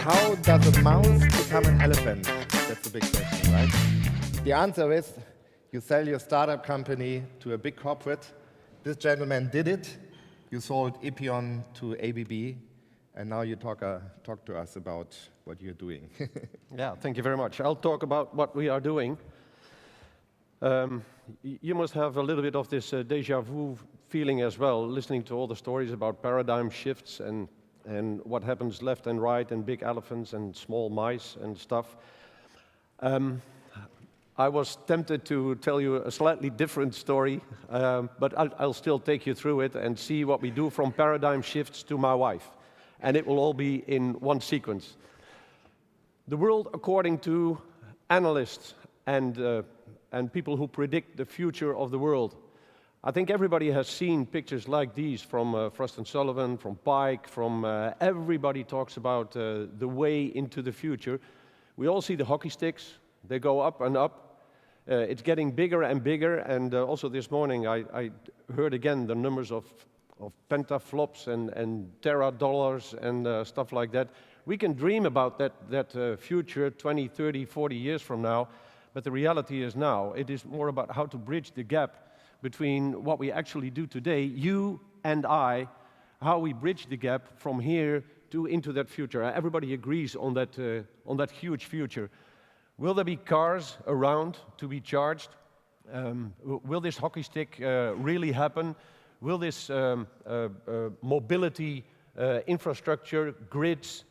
How does a mouse become an elephant? That's the big question, right? The answer is you sell your startup company to a big corporate. This gentleman did it. You sold Epyon to ABB, and now you talk to us about what you're doing. Yeah, thank you very much. I'll talk about what we are doing. You must have a little bit of this deja vu feeling as well, listening to all the stories about paradigm shifts and what happens left and right, and big elephants and small mice and stuff. I was tempted to tell you a slightly different story, but I'll still take you through it and see what we do from paradigm shifts to my wife. And it will all be in one sequence. The world, according to analysts and people who predict the future of the world. I think everybody has seen pictures like these from Frost & Sullivan, from Pike, from everybody talks about the way into the future. We all see the hockey sticks. They go up and up. It's getting bigger and bigger, and also this morning I heard again the numbers of petaflops and teradollars and stuff like that. We can dream about that future 20, 30, 40 years from now, but the reality is now. It is more about how to bridge the gap between what we actually do today, you and I, how we bridge the gap from here to into that future. Everybody agrees on that huge future. Will there be cars around to be charged? Will this hockey stick really happen? Will this mobility infrastructure, grids,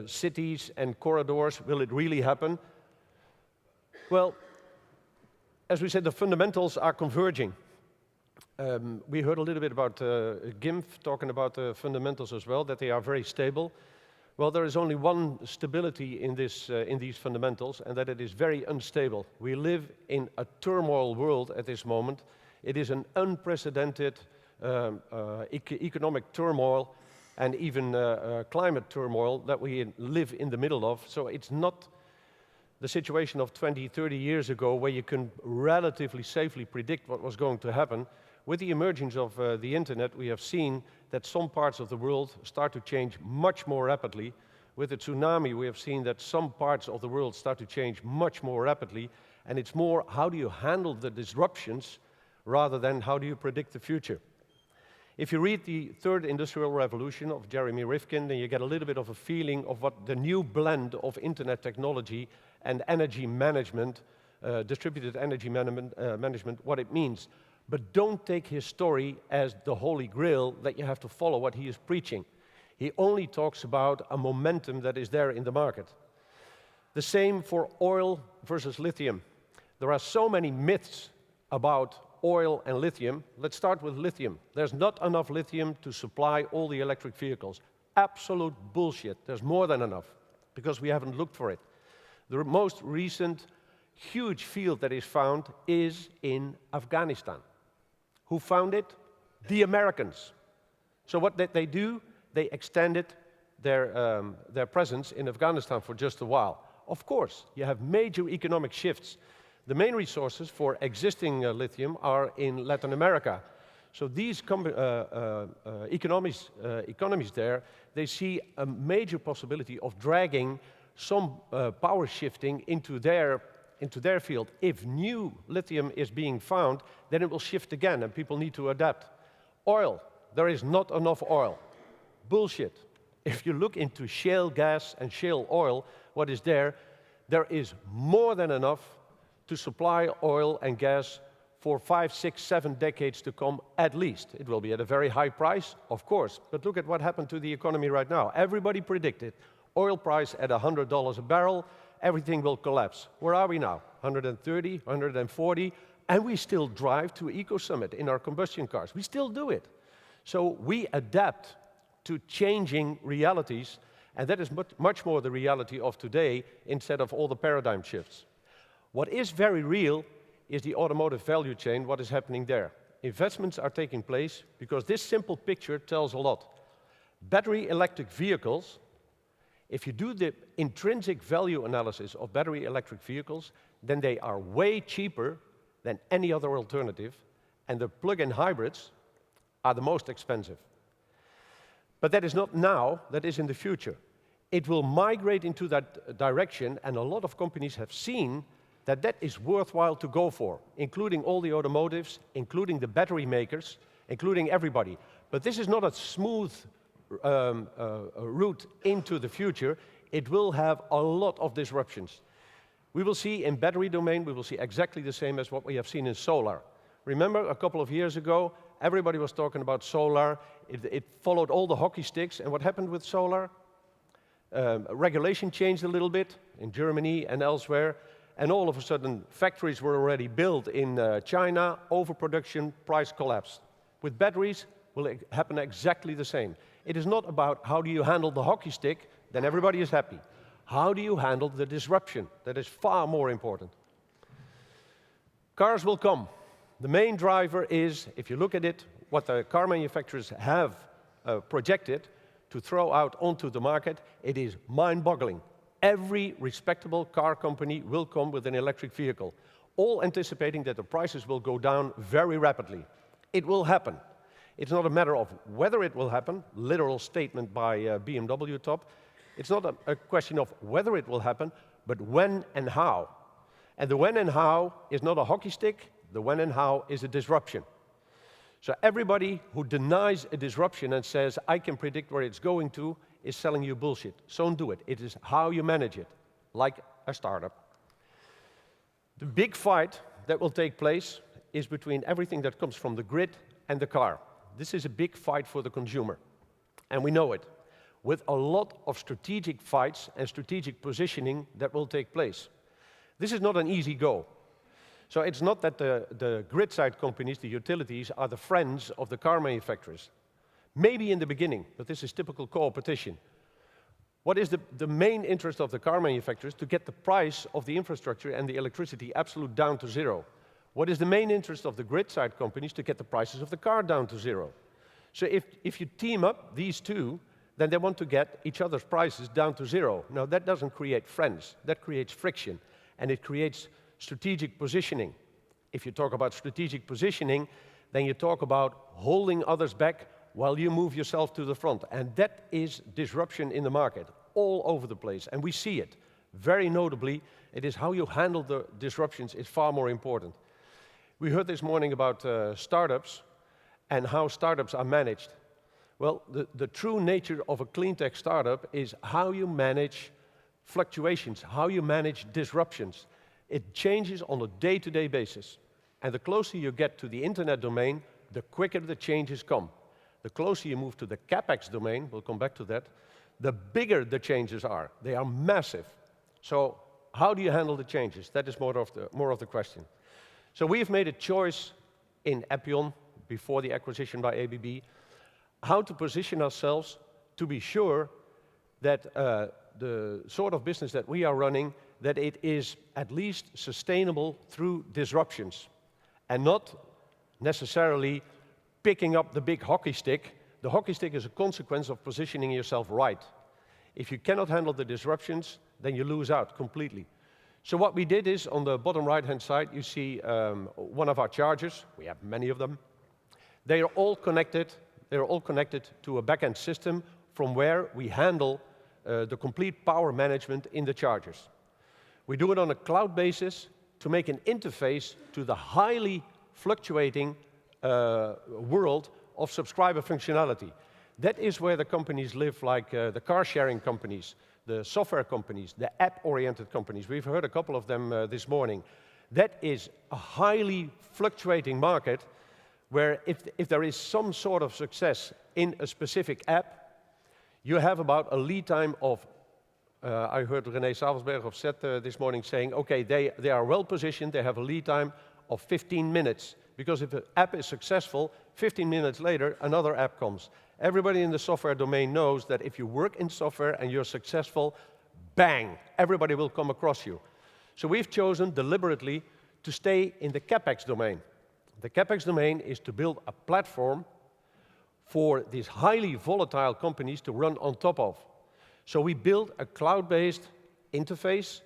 cities and corridors, will it really happen? Well, as we said, the fundamentals are converging. We heard a little bit about GIMF talking about the fundamentals as well, that they are very stable. Well, there is only one stability in these fundamentals, and that it is very unstable. We live in a turmoil world at this moment. It is an unprecedented economic turmoil and even climate turmoil that we live in the middle of. So it's not the situation of 20, 30 years ago where you can relatively safely predict what was going to happen. With the emergence of the internet, we have seen that some parts of the world start to change much more rapidly. With the tsunami, we have seen that some parts of the world start to change much more rapidly, and it's more how do you handle the disruptions rather than how do you predict the future. If you read the Third Industrial Revolution of Jeremy Rifkin, then you get a little bit of a feeling of what the new blend of internet technology and energy management, distributed energy management, what it means. But don't take his story as the holy grail that you have to follow what he is preaching. He only talks about a momentum that is there in the market. The same for oil versus lithium. There are so many myths about oil and lithium. Let's start with lithium. There's not enough lithium to supply all the electric vehicles. Absolute bullshit. There's more than enough because we haven't looked for it. The most recent huge field that is found is in Afghanistan. Who found it? The Americans. So what did they do? They extended their presence in Afghanistan for just a while. Of course, you have major economic shifts. The main resources for existing lithium are in Latin America. So these economies there, they see a major possibility of dragging some power shifting into their field. If new lithium is being found, then it will shift again and people need to adapt. Oil, there is not enough oil. Bullshit. If you look into shale gas and shale oil, what is there? There is more than enough to supply oil and gas for 5, 6, 7 decades to come at least. It will be at a very high price, of course, but look at what happened to the economy right now. Everybody predicted oil price at $100 a barrel, everything will collapse. Where are we now? 130, 140, and we still drive to Ecosummit in our combustion cars. We still do it. So we adapt to changing realities, and that is much more the reality of today instead of all the paradigm shifts. What is very real is the automotive value chain, what is happening there. Investments are taking place because this simple picture tells a lot. Battery electric vehicles, if you do the intrinsic value analysis of battery electric vehicles, then they are way cheaper than any other alternative, and the plug-in hybrids are the most expensive. But that is not now, that is in the future. It will migrate into that direction, and a lot of companies have seen that that is worthwhile to go for, including all the automotives, including the battery makers, including everybody. But this is not a smooth route into the future. It will have a lot of disruptions. We will see in battery domain, we will see exactly the same as what we have seen in solar. Remember, a couple of years ago, everybody was talking about solar. It followed all the hockey sticks, and what happened with solar? Regulation changed a little bit in Germany and elsewhere, and all of a sudden factories were already built in China, overproduction, price collapsed. With batteries, will happen exactly the same. It is not about how do you handle the hockey stick, then everybody is happy. How do you handle the disruption? That is far more important. Cars will come. The main driver is, if you look at it, what the car manufacturers have projected to throw out onto the market, it is mind-boggling. Every respectable car company will come with an electric vehicle, all anticipating that the prices will go down very rapidly. It will happen. It's not a matter of whether it will happen, literal statement by BMW top. It's not a question of whether it will happen, but when and how. And the when and how is not a hockey stick, the when and how is a disruption. So everybody who denies a disruption and says, I can predict where it's going to, is selling you bullshit. So don't do it. It is how you manage it, like a startup. The big fight that will take place is between everything that comes from the grid and the car. This is a big fight for the consumer, and we know it, with a lot of strategic fights and strategic positioning that will take place. This is not an easy go. So it's not that the grid-side companies, the utilities, are the friends of the car manufacturers. Maybe in the beginning, but this is typical competition. What is the main interest of the car manufacturers? To get the price of the infrastructure and the electricity absolute down to zero. What is the main interest of the grid-side companies? To get the prices of the car down to zero. So if you team up these two, then they want to get each other's prices down to zero. Now that doesn't create friends, that creates friction, and it creates strategic positioning. If you talk about strategic positioning, then you talk about holding others back while you move yourself to the front. And that is disruption in the market, all over the place, and we see it. Very notably, it is how you handle the disruptions is far more important. We heard this morning about startups and how startups are managed. Well, the true nature of a cleantech startup is how you manage fluctuations, how you manage disruptions. It changes on a day-to-day basis. And the closer you get to the internet domain, the quicker the changes come. The closer you move to the CAPEX domain, we'll come back to that, the bigger the changes are. They are massive. So how do you handle the changes? That is more of the question. So we've made a choice in Epyon, before the acquisition by ABB, how to position ourselves to be sure that the sort of business that we are running, that it is at least sustainable through disruptions, and not necessarily picking up the big hockey stick. The hockey stick is a consequence of positioning yourself right. If you cannot handle the disruptions, then you lose out completely. So what we did is, on the bottom right-hand side, you see one of our chargers. We have many of them. They are all connected. They are all connected to a backend system from where we handle the complete power management in the chargers. We do it on a cloud basis to make an interface to the highly fluctuating world of subscriber functionality. That is where the companies live, like the car-sharing companies, the software companies, the app-oriented companies. We've heard a couple of them this morning. That is a highly fluctuating market where if there is some sort of success in a specific app, you have about a lead time of, I heard René Savelsberg of SET this morning saying, okay, they are well positioned, they have a lead time of 15 minutes. Because if an app is successful, 15 minutes later, another app comes. Everybody in the software domain knows that if you work in software and you're successful, bang, everybody will come across you. So we've chosen deliberately to stay in the CAPEX domain. The CAPEX domain is to build a platform for these highly volatile companies to run on top of. So we build a cloud-based interface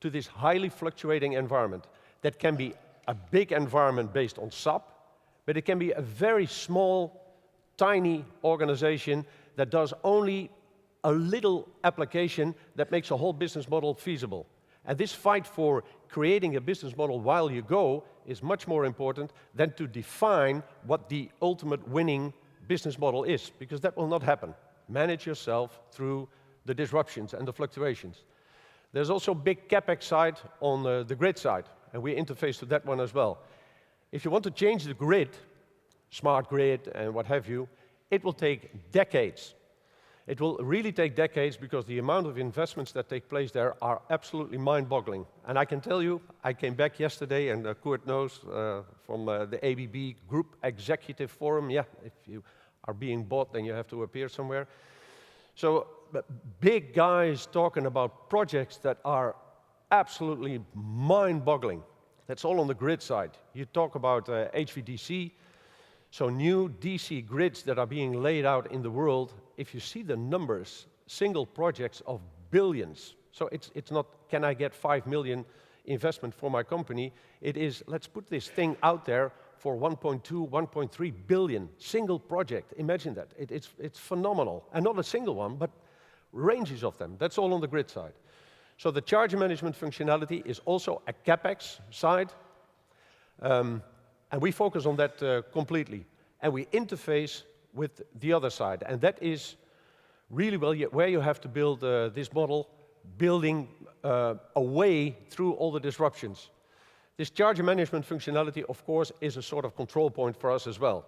to this highly fluctuating environment. That can be a big environment based on SAP, but it can be a very small, tiny organization that does only a little application that makes a whole business model feasible. And this fight for creating a business model while you go is much more important than to define what the ultimate winning business model is, because that will not happen. Manage yourself through the disruptions and the fluctuations. There's also a big CAPEX side on the grid side, and we interface to that one as well. If you want to change the grid, smart grid and what have you, it will take decades. It will really take decades because the amount of investments that take place there are absolutely mind-boggling. And I can tell you, I came back yesterday, and Kurt knows from the ABB Group Executive Forum. Yeah, if you are being bought, then you have to appear somewhere. So big guys talking about projects that are absolutely mind-boggling. That's all on the grid side. You talk about HVDC, so new DC grids that are being laid out in the world. If you see the numbers, single projects of billions. So it's not, can I get 5 million investment for my company? It is, let's put this thing out there for 1.2, 1.3 billion, single project. Imagine that. It's phenomenal. And not a single one, but ranges of them. That's all on the grid side. So the charge management functionality is also a CAPEX side. And we focus on that completely. And we interface with the other side. And that is really where you have to build this model, building a way through all the disruptions. This charge management functionality, of course, is a sort of control point for us as well.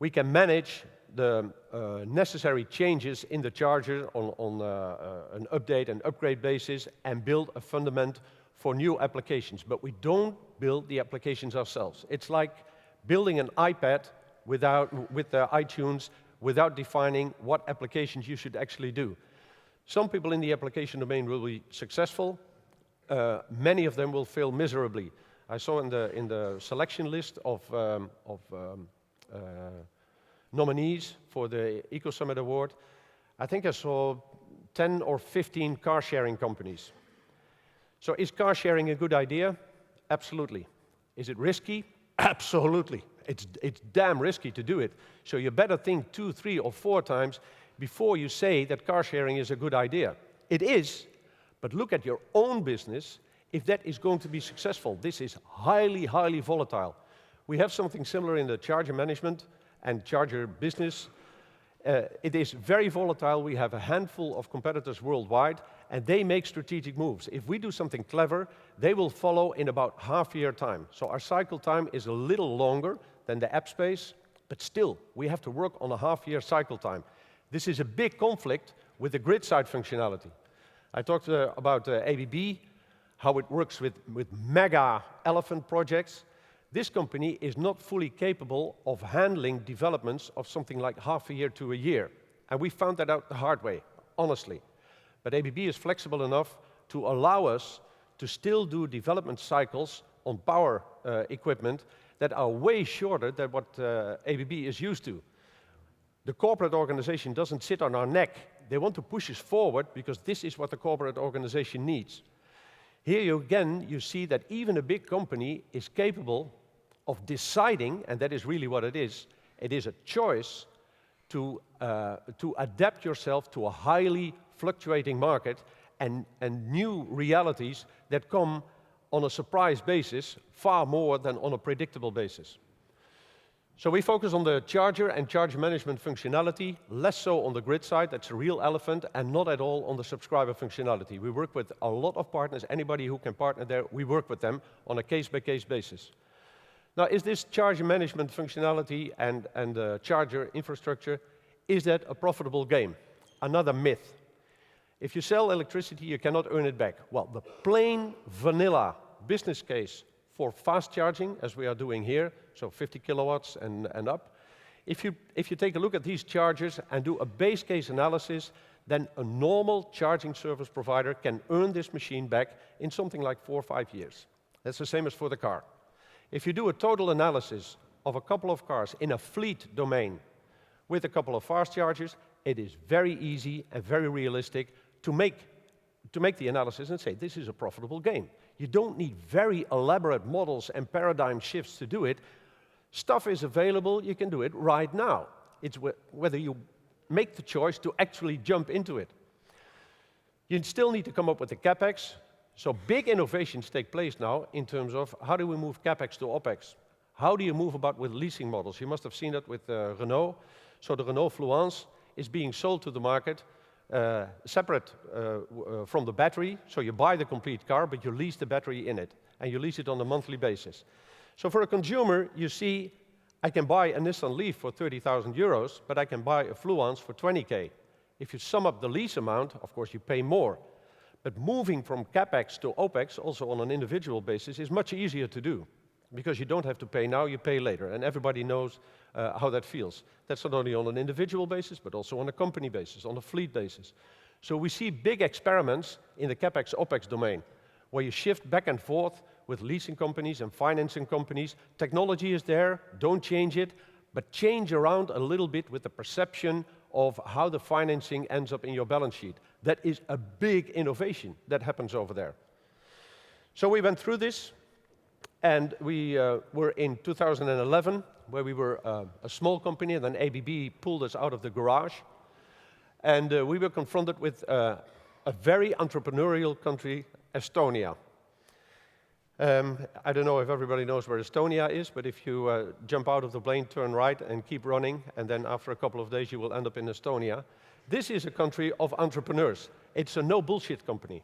We can manage the necessary changes in the charger on an update and upgrade basis and build a fundament for new applications. But we don't build the applications ourselves. It's like building an iPad with iTunes without defining what applications you should actually do. Some people in the application domain will be successful. Many of them will fail miserably. I saw in the selection list of nominees for the Ecosummit award, I think I saw 10 or 15 car-sharing companies. So is car sharing a good idea? Absolutely. Is it risky? Absolutely. It's damn risky to do it. So you better think 2, 3, or 4 times before you say that car sharing is a good idea. It is, but look at your own business if that is going to be successful. This is highly, highly volatile. We have something similar in the charger management and charger business. It is very volatile. We have a handful of competitors worldwide, and they make strategic moves. If we do something clever, they will follow in about half-year time. So our cycle time is a little longer than the app space, but still, we have to work on a half-year cycle time. This is a big conflict with the grid-side functionality. I talked about ABB, how it works with mega elephant projects. This company is not fully capable of handling developments of something like half a year to a year. And we found that out the hard way, honestly. But ABB is flexible enough to allow us to still do development cycles on power equipment that are way shorter than what ABB is used to. The corporate organization doesn't sit on our neck. They want to push us forward because this is what the corporate organization needs. Here you see that even a big company is capable of deciding, and that is really what it is a choice to adapt yourself to a highly fluctuating market and new realities that come on a surprise basis far more than on a predictable basis. So we focus on the charger and charge management functionality, less so on the grid side, that's a real elephant, and not at all on the subscriber functionality. We work with a lot of partners. Anybody who can partner there, we work with them on a case-by-case basis. Now, is this charge management functionality and charger infrastructure, is that a profitable game? Another myth. If you sell electricity, you cannot earn it back. Well, the plain vanilla business case for fast charging, as we are doing here, so 50 kilowatts and up, if you take a look at these chargers and do a base case analysis, then a normal charging service provider can earn this machine back in something like 4 or 5 years. That's the same as for the car. If you do a total analysis of a couple of cars in a fleet domain with a couple of fast chargers, it is very easy and very realistic to make the analysis and say, this is a profitable game. You don't need very elaborate models and paradigm shifts to do it. Stuff is available, you can do it right now. It's whether you make the choice to actually jump into it. You still need to come up with the CAPEX. So big innovations take place now in terms of how do we move CAPEX to OPEX? How do you move about with leasing models? You must have seen that with Renault. So the Renault Fluence is being sold to the market separate from the battery. So you buy the complete car, but you lease the battery in it. And you lease it on a monthly basis. So for a consumer, you see, I can buy a Nissan Leaf for 30,000 euros, but I can buy a Fluence for 20K. If you sum up the lease amount, of course, you pay more. But moving from CAPEX to OPEX, also on an individual basis, is much easier to do. Because you don't have to pay now, you pay later. And everybody knows how that feels. That's not only on an individual basis, but also on a company basis, on a fleet basis. So we see big experiments in the CAPEX-OPEX domain, where you shift back and forth with leasing companies and financing companies. Technology is there, don't change it, but change around a little bit with the perception of how the financing ends up in your balance sheet. That is a big innovation that happens over there. So we went through this, and we were in 2011, where we were a small company, and then ABB pulled us out of the garage. And we were confronted with a very entrepreneurial country, Estonia. I don't know if everybody knows where Estonia is, but if you jump out of the plane, turn right, and keep running, and then after a couple of days you will end up in Estonia. This is a country of entrepreneurs. It's a no-bullshit country.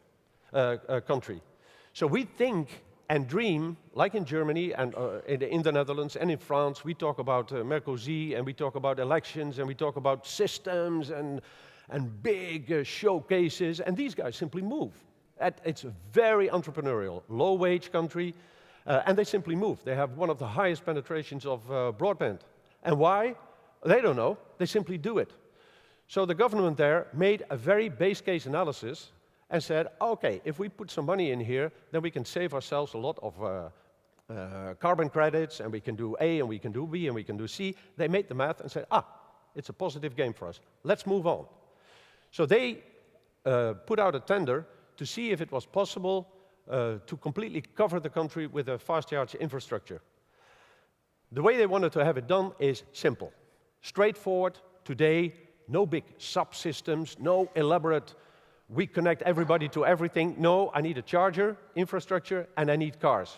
So we think and dream, like in Germany and in the Netherlands and in France, we talk about Mercosur, and we talk about elections, and we talk about systems and big showcases, and these guys simply move. It's a very entrepreneurial, low-wage country, and they simply move. They have one of the highest penetrations of broadband. And why? They don't know. They simply do it. So the government there made a very base case analysis and said, okay, if we put some money in here, then we can save ourselves a lot of carbon credits, and we can do A, and we can do B, and we can do C. They made the math and said, it's a positive game for us. Let's move on. So they put out a tender to see if it was possible to completely cover the country with a fast charge infrastructure. The way they wanted to have it done is simple. Straightforward, today, no big subsystems, no elaborate, we connect everybody to everything. No, I need a charger, infrastructure, and I need cars.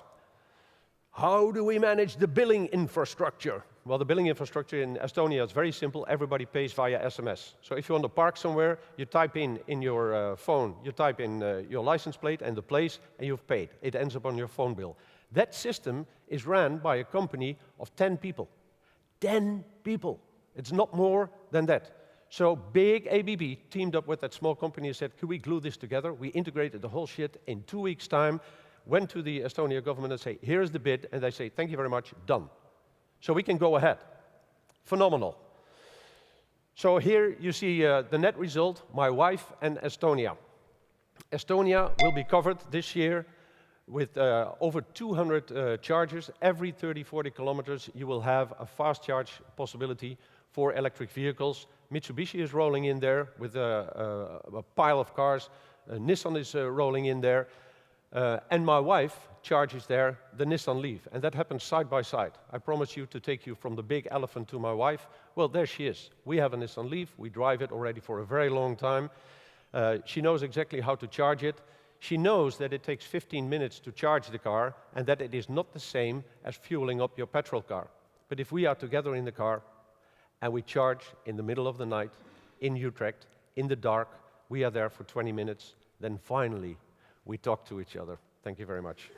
How do we manage the billing infrastructure? Well, the billing infrastructure in Estonia is very simple. Everybody pays via SMS. So if you want to park somewhere, you type in your phone, you type in your license plate and the place, and you've paid. It ends up on your phone bill. That system is ran by a company of 10 people. 10 people. It's not more than that. So big ABB teamed up with that small company and said, could we glue this together? We integrated the whole shit in 2 weeks' time, went to the Estonia government and say, here's the bid, and they say, thank you very much, done. So we can go ahead. Phenomenal. So here you see the net result, my wife and Estonia. Estonia will be covered this year with over 200 chargers. Every 30, 40 kilometers you will have a fast charge possibility for electric vehicles. Mitsubishi is rolling in there with a pile of cars. Nissan is rolling in there. And my wife charges there the Nissan Leaf, and that happens side by side. I promise you to take you from the big elephant to my wife. Well, there she is. We have a Nissan Leaf. We drive it already for a very long time. She knows exactly how to charge it. She knows that it takes 15 minutes to charge the car, and that it is not the same as fueling up your petrol car. But if we are together in the car, and we charge in the middle of the night, in Utrecht, in the dark, we are there for 20 minutes, then finally we talk to each other. Thank you very much.